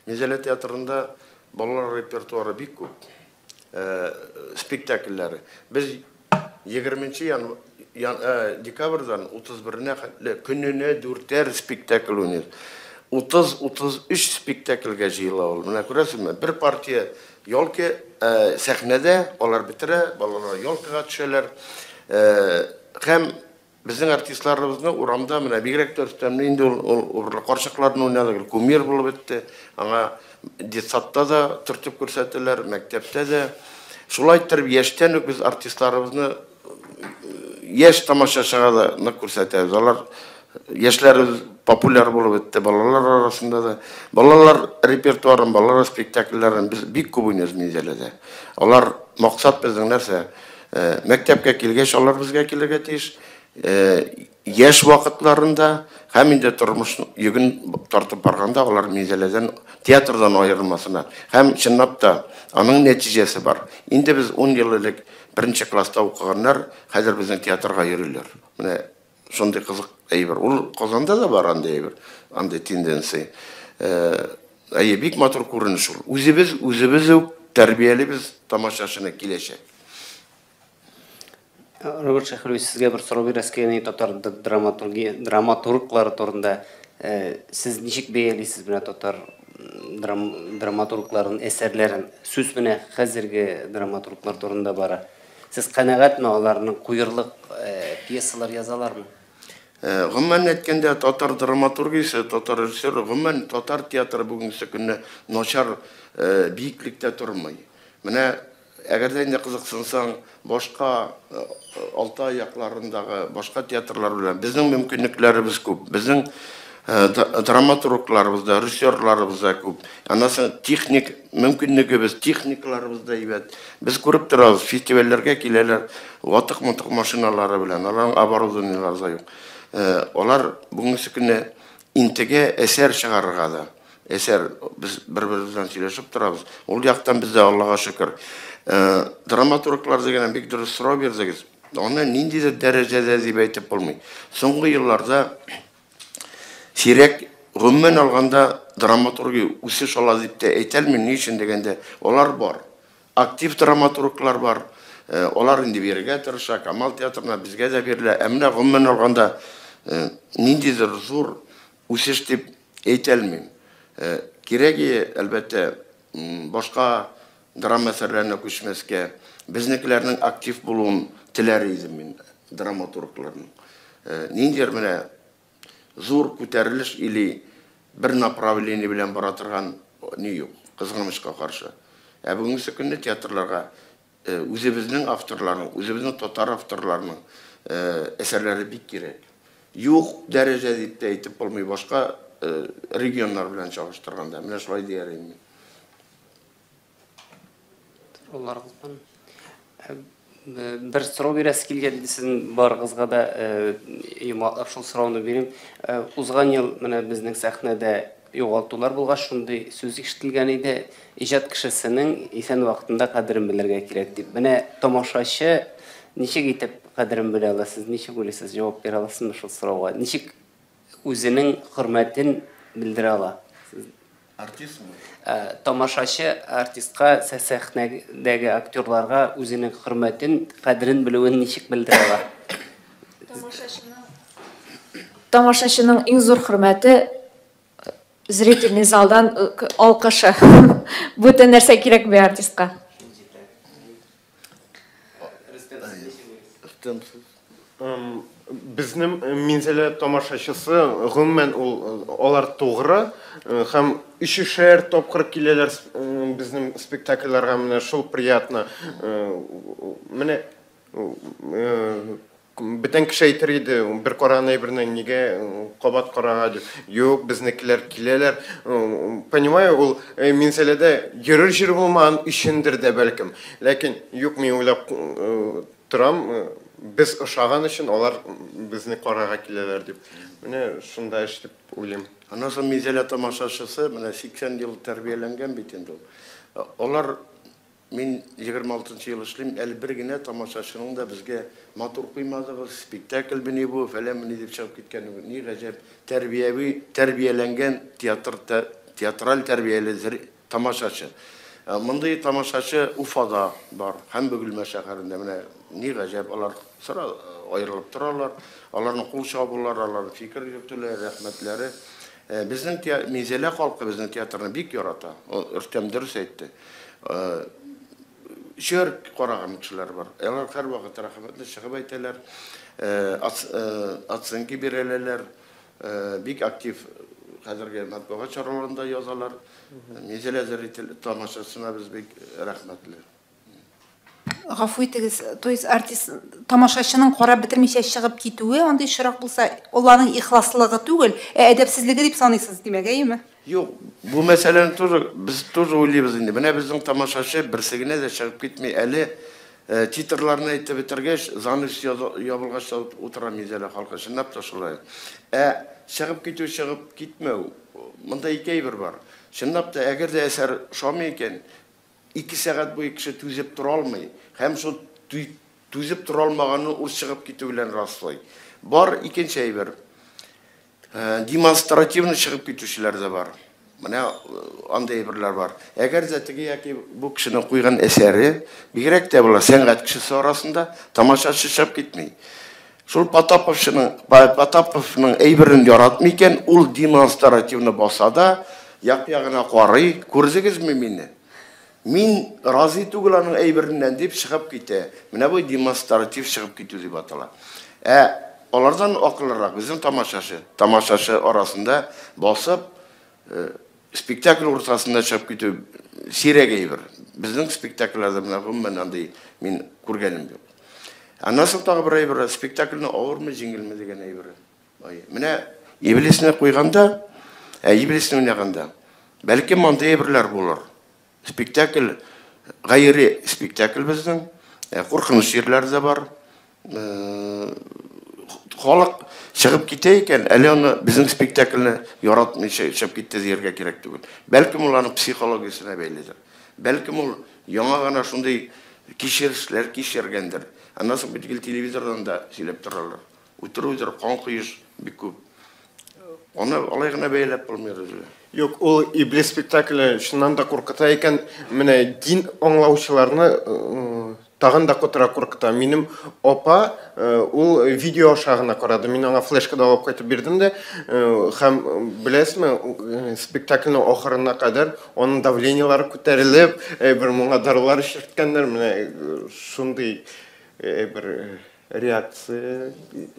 Мизелә театрында балалар репертуары бик күп. Спектакльләре. Без 20 декабрьдан 31-нә көненә 4 спектакль уйныйбыз. 30-33 спектакльгә җыела ул. Менә күрәсезме, бер партия ялка сәхнәдә, алар бетерә, балалар ялкага төшәләр. Һәм безнең артистларыбызны урамда менә бигрәк төртәмле инде ул карчыкларны уйнадык, кумир булып бетте. Аңа детсадта да төртеп күрсәтәләр, мәктәптә дә. Шулай итеп яшьтән үк без артистларыбызны яшь тамашачыга да нык күрсәтәбез. Алар яшьләр популяр булып бетте балалар арасында да. Балалар репертуарын, балалар спектакльләрен без бик күп уйныйбыз Мизеләдә. Алар максат безнең нәрсә? Мәктәпкә килгәч алар безгә килергә тиеш. Яшь вакытларында һәм инде тормыш йөген тартып барганда алар Мизеләдән театрдан аерылмасына. Һәм чынлап та аның нәтиҗәсе бар. Инде без 10 ел элек 1-нче класста укыганнар, хәзер безнең театрга йөриләр. Менә шундый кызык әйбер. Ул Казанда да бар андый әйбер, андый тенденция. Бик матур күренеш ул. Үзебез үк тәрбиялибез тамашачыны киләчәк. Роберт Шәһәров, сезгә бер сорау бирәскә татар драматурглары турында. Сез ничек бәялисез менә татар драматургларының әсәрләрен? Сүз менә хәзерге драматурглар турында бара. Сез канәгатьме аларның куйырлык пьесалар язалармы? Гомумән әйткәндә, татар драматургиясе, татар режиссеры, гомумән татар театры бүгенге көнне начар биеклектә тормый. Менә әгәр дә инде кызыксынсаң, башка Алтай якларындагы башка театрлар белән безнең мөмкинлекләребез күп. Безнең драматургларыбыз да, режиссерларыбыз да күп. Аннан техник мөмкинлегебез, техникларыбыз да әйбәт. Без күреп торабыз, фестивальләргә киләләр, ватык-мытык машиналары белән, аларның оборудованиелары да юк. Алар бүгенге көнне интегә әсәр чыгарырга да. Әсәр без бер-беребездән сөйләшеп торабыз. Ул яктан бездә Аллага шөкер. Драматурглар дигән бик дөрес сорау бирдегез. Аны ниндидер дәрәҗәдә дип әйтеп булмый. Соңгы елларда сирәк гомумән алганда драматургия үсеш ала дип тә әйтәлмим, ни өчен дигәндә, алар бар. Актив драматурглар бар. Алар инде бирергә тырыша, Камал театрына безгә дә бирелә. Әмма гомумән алганда ниндидер зур үсеш дип әйтәлмим. Кирәге әлбәттә башка драма әсәрләренә күчмәскә, безнекеләрнең актив булуын теләр идем мин драматургларның. Ниндидер менә зур күтәрелеш или бер направление белән бара торган ни юк, кызганычка каршы. Бүгенге көнне театрларга үзебезнең авторларның, үзебезнең татар авторларның әсәрләре бик кирәк. Юк дәрәҗә дип әйтеп булмый, башка регионнар белән чагыштырганда, менә шулай диярем. Бер сорау бирәс килгән дисен барыгызга да юматлап шул сорауны бирим. Узган ел менә безнең сәхнәдә югалтулар булгач, шундый сүз ишетелгән иде. Иҗат кешесенең исән вакытында кадерен белергә кирәк дип. Менә тамашачы ничек итеп кадерен белә ала? Сез ничек уйлыйсыз? Җавап бирә аласызмы шул сорауга? Ничек үзенең хөрмәтен белдерә ала? Артистмы? Тамашачы артистка, сәхнәдәге актерларга үзенең хөрмәтен, кадерен белүен ничек белдерә ала? Тамашачының иң зур хөрмәте зрительный залдан алкышы. Бүтән нәрсә кирәк бу артистка. Безнең Мизелә тамашачысы гомумән алар тугры һәм 3-шәр тапкыр киләләр безнең спектакльләргә, менә шул приятно. Менә бітен кіші айтыр еді, бір қораған айбірінен неге қобат қораға деп. Yok, бізнекілер келелер. Понимаю, ол менселеде ерір жер болмаған үшіндір де бәлкім. Ләкин, yok, мен ойлап тұрам, біз ұшаған үшін олар бізні қораға келелер деп. Міне, шында іш деп ойлайм. Анасы мезеле тамашашысы, міне 80 ел тәрбиеленген бейтенді ол. Олар, мен 26 ел ішлейм, әлі бір гіне тамашашының да бізге матур қоймадығы, спектакль біне бұл, фәлем міне деп шығып кеткен. Не ғажап, тәрбиеленген театрал тәрбиелі тамашашы. Мұндай тамашашы Уфада бар, һәм Бөгілме шәһәрендә. Менә не ғажап, алар сыра айырылып торалар, аларның кул чабулар, аларның фикер йөртүләре, рәхмәтләре. Безнең Мизелә халкы безнең театрны бик ярата. Рөстәм дөрес әйтте. Шөр караган кешеләр бар. Алар һәр вакыт рәхмәтле чыгып әйтәләр. Оценки бирәләр. Бик актив хәзерге матбугат чараларында язалар. Мизелә зәретел тамашасына без бик рәхмәтле. Гафу итегез, то есть артист тамашачының карап бетермичә чыгып китүе андый шырак булса, уларның ихласлыгы түгел, әдәпсезлеге дип саныйсыз димәк, әйеме? Юк, бу мәсьәләне без тоже уйлыйбыз инде. Менә безнең тамашачы берсегенә дә чыгып китми, әле титрларны әйтеп бетергәч, занавес ябылгач утыра Мизелә халкы, шуннап та шулай. Чыгып китү, чыгып китмәү, монда ике әйбер бар. Шуннап та әгәр дә әсәр шамый икән, 2 сәгать буе кеше түзеп тора алмый, һәм шул түзеп тора алмаганны ул чыгып китү белән раслый. Бар икенче әйбер. Демонстративны чыгып китүчеләр дә бар. Менә андай әйберләр бар. Әгәр дә теге яки бу кешенең куйган әсәре бигрәк тә була сәнгать кешесе арасында тамашачы чыгып китми. Шул Потаповның әйберен яратмый икән, ул демонстративны баса да, як-ягына карый, күрсәгезме мине? Мин разый түгел аның әйбереннән дип чыгып китә. Менә бу демонстратив чыгып китү дип атала. Алардан акыллырак безнең тамашачы арасында басып, спектакль уртасында чыгып китү сирәк әйбер. Безнең спектакльләрдә менә гомумән андый мин күргәнем юк. Аннан тагы бер әйбер, спектакльне авырмы, җиңелме дигән әйбер. Менә Иблисне куйганда, Иблисне уйнаганда, бәлки андый әйберләр булыр. Спектакль, гайри спектакль безнең, куркыныч җирләр дә бар. Халык чыгып китә икән, әле аны безнең спектакльне яратмыйча чыгып китте дияргә кирәк түгел. Бәлки уларның психологиясенә бәйледер. Бәлки ул яңа гына шундый кичерешләр кичергәндер. Аннан соң бит телевизордан да сөйләп торалар. Утыру кан куеш бик күп. Аны алай гына бәйләп булмыйдыр. Yok, ул Иблис спектакле шуннан да куркыта икән, менә дин аңлаучыларны тагын да котыра куркыта. Минем апа ул видео шагына карады. Мин аңа флешкада алып кайтып бирдем дә, һәм беләсезме, спектакльнең ахырына кадәр аның давлениялары күтәрелеп, бер моңа дарулар ишеткәннәр, менә шундый бер реакция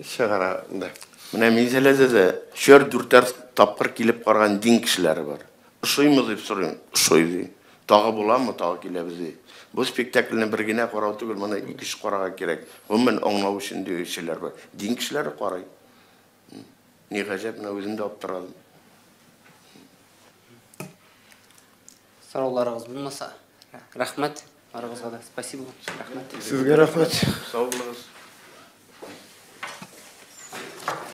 чыгара да. Менә Мизеләдә дә шөр 4 тапкыр килеп караган дин кешеләре бар. Ошоймы дип сорыйм, ошой. Тагы буламы, тагы киләбез ди. Бу спектакльне бер генә карау түгел, моны 2 карага кирәк. Гомумән аңлау өчен дигәнчеләр бар. Дин кешеләре карый. Ни гаҗәп, менә үзем дә аптырадым. Сорауларыгыз булмаса, рәхмәт. Арыгызга да спасибо. Рәхмәт. Сезгә рәхмәт. Сау булыгыз.